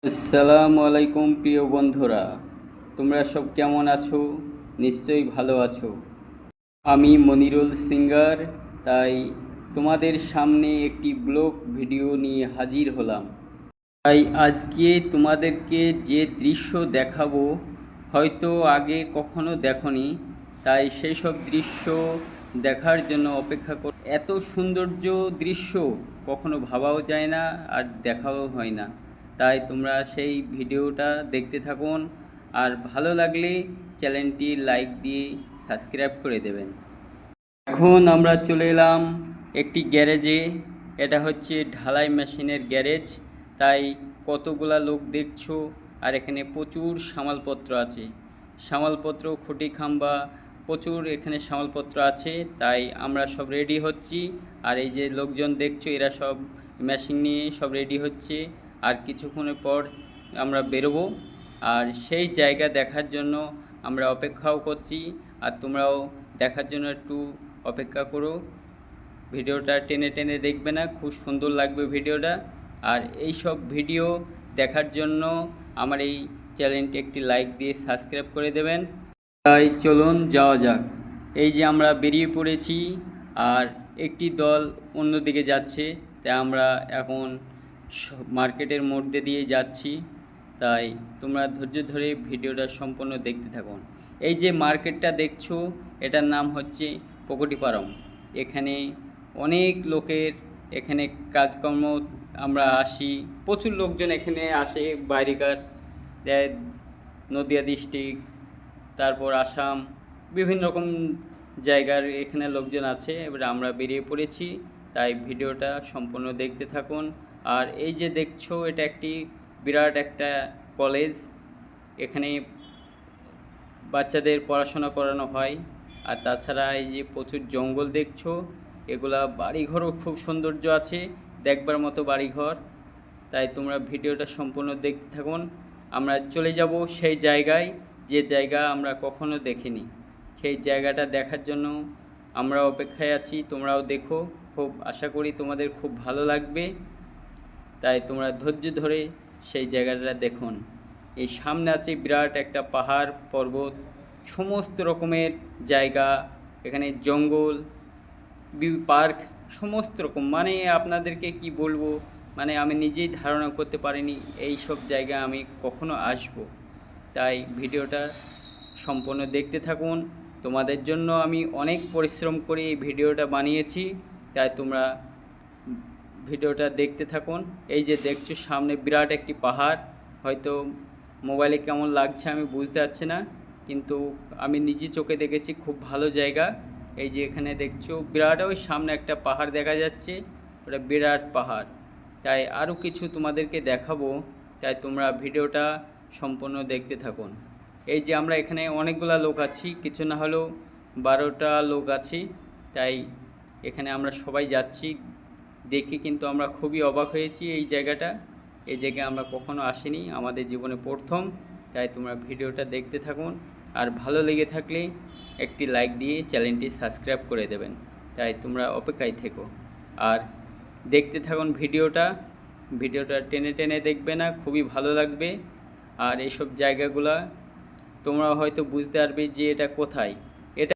আসসালামু আলাইকুম প্রিয় বন্ধুরা, তোমরা সব কেমন আছো? নিশ্চয়ই ভালো আছো। আমি মনিরুল সিঙ্গার, তাই তোমাদের সামনে একটি ব্লগ ভিডিও নিয়ে হাজির হলাম। তাই আজকে তোমাদেরকে যে দৃশ্য দেখাবো হয়তো আগে কখনো দেখোনি, তাই সেই সব দৃশ্য দেখার জন্য অপেক্ষা কর। এত সৌন্দর্য দৃশ্য কখনো ভাবাও যায় না আর দেখাও হয় না। তাই তোমরা সেই ভিডিওটা দেখতে থাকুন, আর ভালো লাগলে চ্যানেলটি লাইক দিয়ে সাবস্ক্রাইব করে দেবেন। এখন আমরা চলে এলাম একটি গ্যারেজে। এটা হচ্ছে ঢালাই মেশিনের গ্যারেজ। তাই কতগুলা লোক দেখছো, আর এখানে প্রচুর সামালপত্র আছে। সামালপত্র, খুঁটি খাম্বা, প্রচুর এখানে সামালপত্র আছে। তাই আমরা সব রেডি হচ্ছি। আর এই যে লোকজন দেখছো, এরা সব মেশিন নিয়ে সব রেডি হচ্ছে। আর কিছুক্ষণের পর আমরা বেরোবো। আর সেই জায়গা দেখার জন্য আমরা অপেক্ষাও করছি। আর তোমরাও দেখার জন্য একটু অপেক্ষা করো। ভিডিওটা টেনে টেনে দেখবে না, খুব সুন্দর লাগবে ভিডিওটা। আর এই সব ভিডিও দেখার জন্য আমার এই চ্যানেলটি একটি লাইক দিয়ে সাবস্ক্রাইব করে দেবেন। তাই চলুন যাওয়া যাক। এই যে আমরা বেরিয়ে পড়েছি, আর একটি দল অন্যদিকে যাচ্ছে। তাই আমরা এখন মার্কেটের মধ্যে দিয়ে যাচ্ছি। তাই তোমরা ধৈর্য ধরে ভিডিওটা সম্পূর্ণ দেখতে থাকুন। এই যে মার্কেটটা দেখছো, এটার নাম হচ্ছে পকটিপাড়ম। এখানে অনেক লোকের এখানে কাজকর্ম, আমরা আসি, প্রচুর লোকজন এখানে আসে বাইরেকার, নদিয়া ডিস্ট্রিক্ট, তারপর আসাম, বিভিন্ন রকম জায়গার এখানে লোকজন আছে। এবার আমরা বেরিয়ে পড়েছি, তাই ভিডিওটা সম্পূর্ণ দেখতে থাকুন। আর এই যে দেখছো, এটা একটি বিরাট একটা কলেজ। এখানে বাচ্চাদের পড়াশোনা করানো হয়। আর তাছাড়া এই যে প্রচুর জঙ্গল দেখছো, এগুলা বাড়িঘরও খুব সৌন্দর্য আছে, দেখবার মতো বাড়িঘর। তাই তোমরা ভিডিওটা সম্পূর্ণ দেখতে থাকুন। আমরা চলে যাব সেই জায়গায়, যে জায়গা আমরা কখনো দেখিনি। সেই জায়গাটা দেখার জন্য আমরা অপেক্ষায় আছি। তোমরাও দেখো, খুব আশা করি তোমাদের খুব ভালো লাগবে। তাই তোমরা ধৈর্য ধরে সেই জায়গাটা দেখুন। এই সামনে আছে বিরাট একটা পাহাড় পর্বত, সমস্ত রকমের জায়গা, এখানে জঙ্গল, পার্ক, সমস্ত রকম, মানে আপনাদেরকে কি বলবো, মানে আমি নিজেই ধারণা করতে পারিনি এই সব জায়গায় আমি কখনো আসব। তাই ভিডিওটা সম্পূর্ণ দেখতে থাকুন। তোমাদের জন্য আমি অনেক পরিশ্রম করে এই ভিডিওটা বানিয়েছি। তাই তোমরা ভিডিওটা দেখতে থাকুন। এই যে দেখছো সামনে বিরাট একটি পাহাড়, হয়তো মোবাইলে কেমন লাগছে আমি বুঝতে পারছি না, কিন্তু আমি নিজে চোখে দেখেছি, খুব ভালো জায়গা। এই যে এখানে দেখছো বিরাট, ওই সামনে একটা পাহাড় দেখা যাচ্ছে, ওটা বিরাট পাহাড়। তাই আরও কিছু তোমাদেরকে দেখাবো, তাই তোমরা ভিডিওটা সম্পূর্ণ দেখতে থাকুন। এই যে আমরা এখানে অনেকগুলা লোক আছি, কিছু না হলেও 12টা লোক আছি। তাই এখানে আমরা সবাই যাচ্ছি। দেখে কিন্তু আমরা খুবই অবাক হয়েছি। এই জায়গায় আমরা কখনো আসিনি, আমাদের জীবনে প্রথম। তাই তোমরা ভিডিওটা দেখতে থাকুন, আর ভালো লেগে থাকলে একটি লাইক দিয়ে চ্যানেলটি সাবস্ক্রাইব করে দেবেন। তাই তোমরা অপেক্ষায় থেকো আর দেখতে থাকুন ভিডিওটা টেনে টেনে দেখবে না, খুবই ভালো লাগবে। আর এইসব জায়গাগুলা তোমরা হয়তো বুঝতে পারবে যে এটা কোথায়। এটা